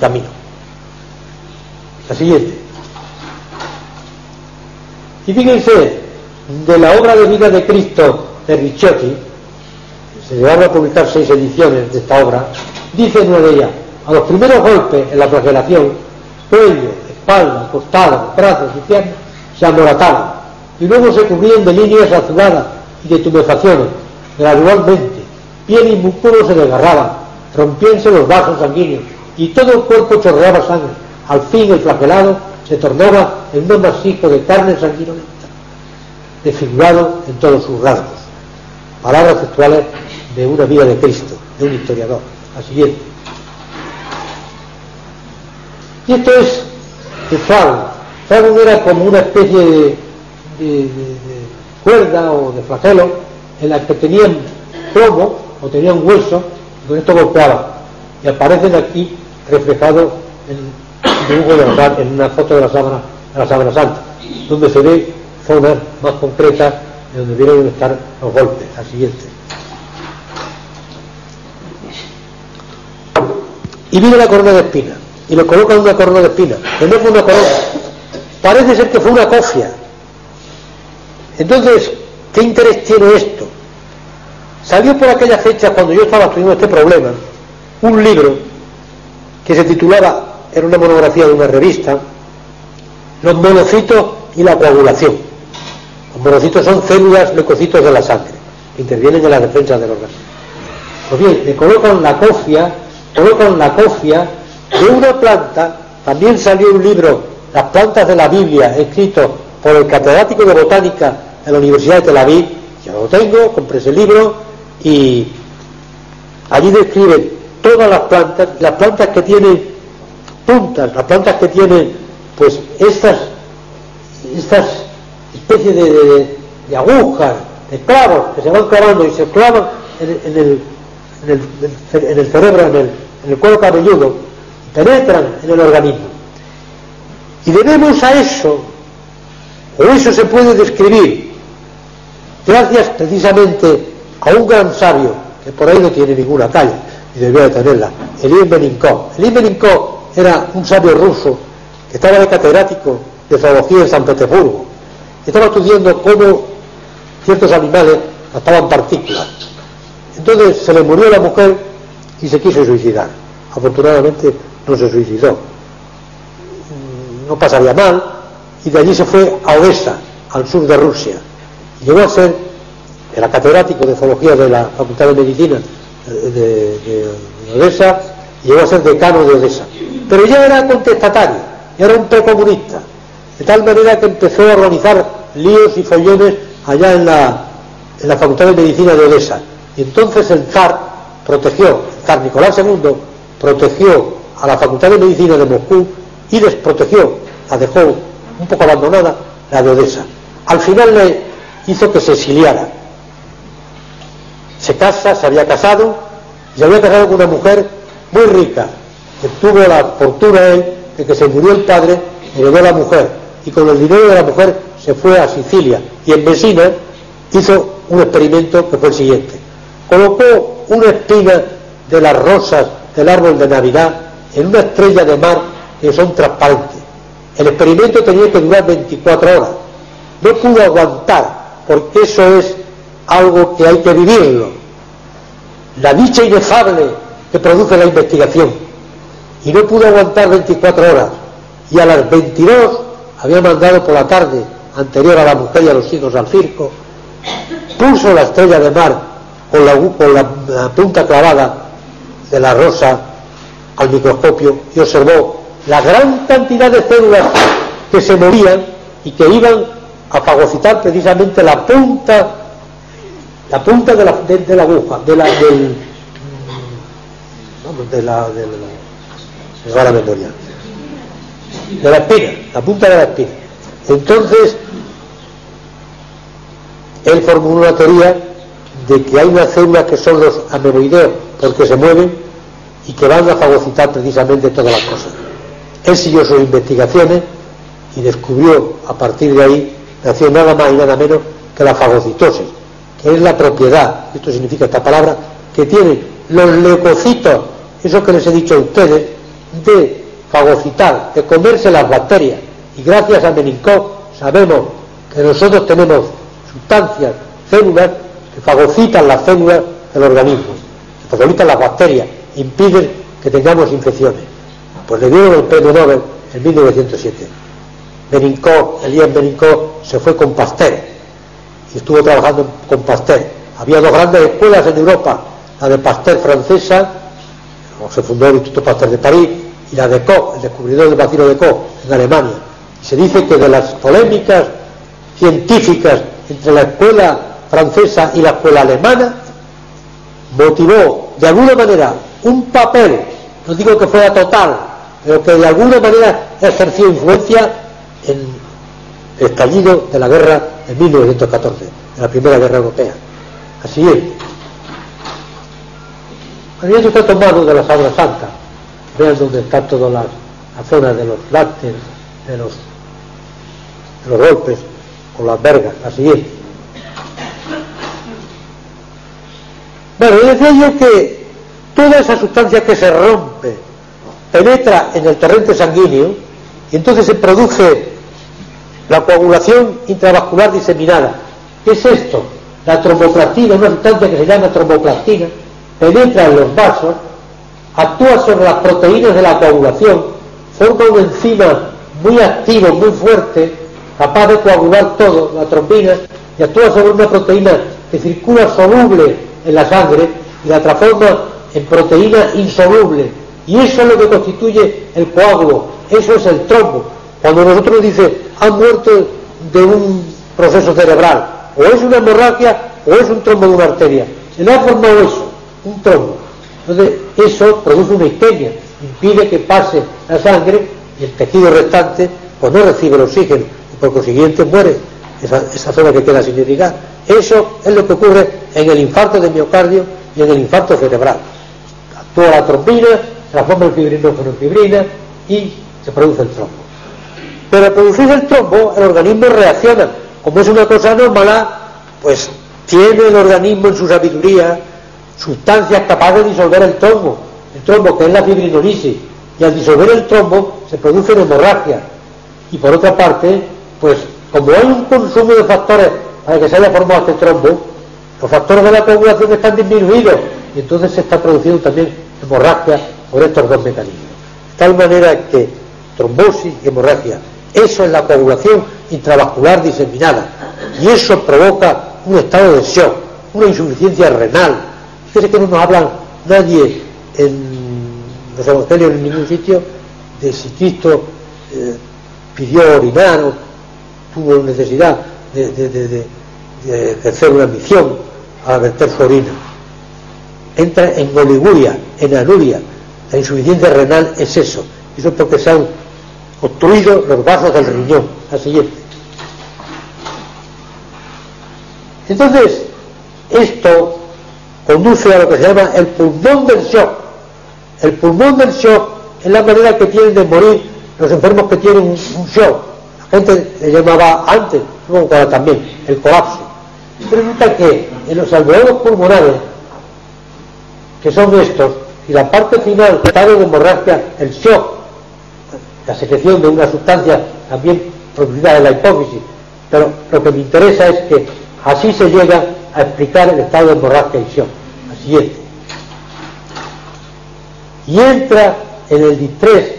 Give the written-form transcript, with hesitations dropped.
camino. La siguiente. Y fíjense, de la obra de vida de Cristo de Ricciotti, se llegaron a publicar 6 ediciones de esta obra, dice en una de ellas: a los primeros golpes en la flagelación, cuello, espalda, costado, brazos y piernas se amorataban, y luego se cubrían de líneas azuladas y de tumefacciones. Gradualmente, piel y músculos se desgarraban, rompíanse los vasos sanguíneos, y todo el cuerpo chorreaba sangre. Al fin el flagelado se tornaba en un amasijo de carne sanguinolenta, desfigurado en todos sus rasgos. Palabras textuales de una vida de Cristo, de un historiador. La siguiente. Y esto es de Fago. Fago era como una especie de cuerda o de flagelo en la que tenían plomo o tenían hueso, y con esto golpeaban. Y aparecen aquí reflejados en dibujo en una foto de la sábana santa, donde se ve zonas más concretas de donde deben estar los golpes. La siguiente. Y viene la corona de espinas, y le colocan una corona de espinas, que no fue una corona, parece ser que fue una cofia. Entonces, ¿qué interés tiene esto? Salió por aquella fecha, cuando yo estaba estudiando este problema, un libro que se titulaba, era una monografía de una revista, Los monocitos y la coagulación. Los monocitos son células leucocitos de la sangre, que intervienen en la defensa del organismo. Pues bien, le colocan la cofia de una planta. También salió un libro, Las plantas de la Biblia, escrito por el catedrático de botánica de la Universidad de Tel Aviv. Yo lo tengo, compré ese libro, y allí describen todas las plantas que tienen puntas, las plantas que tienen pues estas especies de agujas, de clavos que se van clavando y se clavan en el cerebro, en el cuero cabelludo, penetran en el organismo. Y debemos a eso, o eso se puede describir gracias precisamente a un gran sabio que por ahí no tiene ninguna talla y debería de tenerla, Elie Meninkov. Elie Meninkov era un sabio ruso que estaba de catedrático de zoología en San Petersburgo. Estaba estudiando cómo ciertos animales gastaban partículas. Entonces se le murió la mujer y se quiso suicidar. Afortunadamente no se suicidó, no pasaría mal, y de allí se fue a Odessa, al sur de Rusia. Llegó a ser, era catedrático de zoología de la Facultad de Medicina de Odessa, y llegó a ser decano de Odessa. Pero ya era contestatario, ya era un precomunista, de tal manera que empezó a organizar líos y follones allá en la Facultad de Medicina de Odessa. Y entonces el zar Nicolás II protegió a la Facultad de Medicina de Moscú y desprotegió, la dejó un poco abandonada, la de Odessa. Al final le hizo que se exiliara. Se había casado, y se había casado con una mujer muy rica, que tuvo la fortuna él de que se murió el padre, heredó a la mujer, y con el dinero de la mujer se fue a Sicilia, y en Messina hizo un experimento que fue el siguiente: colocó una espina de las rosas del árbol de Navidad en una estrella de mar que son transparentes. El experimento tenía que durar 24 horas. No pudo aguantar, porque eso es algo que hay que vivirlo, la dicha inefable que produce la investigación. Y no pudo aguantar 24 horas, y a las 22 había mandado por la tarde, anterior a la mujer y a los hijos al circo, puso la estrella de mar con la punta clavada de la rosa al microscopio y observó la gran cantidad de células que se movían y que iban a fagocitar precisamente la punta de la aguja, de la espina, la punta de la espina. Entonces él formuló una teoría de que hay unas células que son los ameboideos porque se mueven y que van a fagocitar precisamente todas las cosas. Él siguió sus investigaciones y descubrió, a partir de ahí, nació nada más y nada menos que la fagocitosis, que es la propiedad, esto significa esta palabra, que tienen los leucocitos, esos que les he dicho a ustedes, de fagocitar, de comerse las bacterias, y gracias a Meningov sabemos que nosotros tenemos sustancias, células que fagocitan las células del organismo, que fagocitan las bacterias, impiden que tengamos infecciones. Pues le dieron el premio Nobel en 1907. Elías Meningov se fue con Pasteur y estuvo trabajando con Pasteur. Había dos grandes escuelas en Europa, la de Pasteur francesa, se fundó el Instituto Pasteur de París, y la de Koch, el descubridor del bacilo de Koch, en Alemania. Y se dice que de las polémicas científicas entre la escuela francesa y la escuela alemana, motivó de alguna manera un papel, no digo que fuera total, pero que de alguna manera ejerció influencia en el estallido de la guerra de 1914, de la Primera Guerra Europea. Así es. Bueno, esto está tomado de la Sabra Santa. Vean dónde están todas las zonas de los lácteos, de los golpes con las vergas. Así es. Bueno, decía yo que toda esa sustancia que se rompe penetra en el torrente sanguíneo y entonces se produce la coagulación intravascular diseminada. ¿Qué es esto? La tromboplastina, una sustancia que se llama tromboplastina, penetra en los vasos, actúa sobre las proteínas de la coagulación, forma una enzima muy activa, muy fuerte, capaz de coagular todo, la trombina, y actúa sobre una proteína que circula soluble en la sangre y la transforma en proteína insoluble. Y eso es lo que constituye el coágulo, eso es el trombo. Cuando nosotros dice han muerto de un proceso cerebral, o es una hemorragia o es un trombo de una arteria, se le ha formado eso, un trombo. Entonces eso produce una isquemia, impide que pase la sangre y el tejido restante pues no recibe el oxígeno y por consiguiente muere esa zona que queda sin irrigar. Eso es lo que ocurre en el infarto de miocardio y en el infarto cerebral. Actúa la trombina, transforma el fibrinógeno en fibrina y se produce el trombo. Pero al producirse el trombo, el organismo reacciona. Como es una cosa anómala, pues tiene el organismo en su sabiduría sustancias capaces de disolver el trombo que es la fibrinolisis, y al disolver el trombo se producen hemorragias. Y por otra parte, pues como hay un consumo de factores para que se haya formado este trombo, los factores de la coagulación están disminuidos y entonces se está produciendo también hemorragia por estos dos mecanismos. De tal manera que trombosis y hemorragia, eso es la coagulación intravascular diseminada, y eso provoca un estado de shock, una insuficiencia renal. Fíjese que no nos hablan nadie en los evangelios en ningún sitio de si Cristo pidió orinar o tuvo necesidad de ejercer una misión a verter su orina. Entra en oliguria, en anuria. La insuficiencia renal es eso. Eso es porque se han obstruido los vasos del riñón. La siguiente. Entonces, esto conduce a lo que se llama el pulmón del shock. El pulmón del shock es la manera que tienen de morir los enfermos que tienen un shock. La gente le llamaba antes, luego ahora también, el colapso. Pero resulta que en los alveolos pulmonares, que son estos, y la parte final, estado de hemorragia, el shock, la secreción de una sustancia también producida en la hipófisis. Pero lo que me interesa es que así se llega a explicar el estado de hemorragia y shock. La siguiente. Y entra en el distrés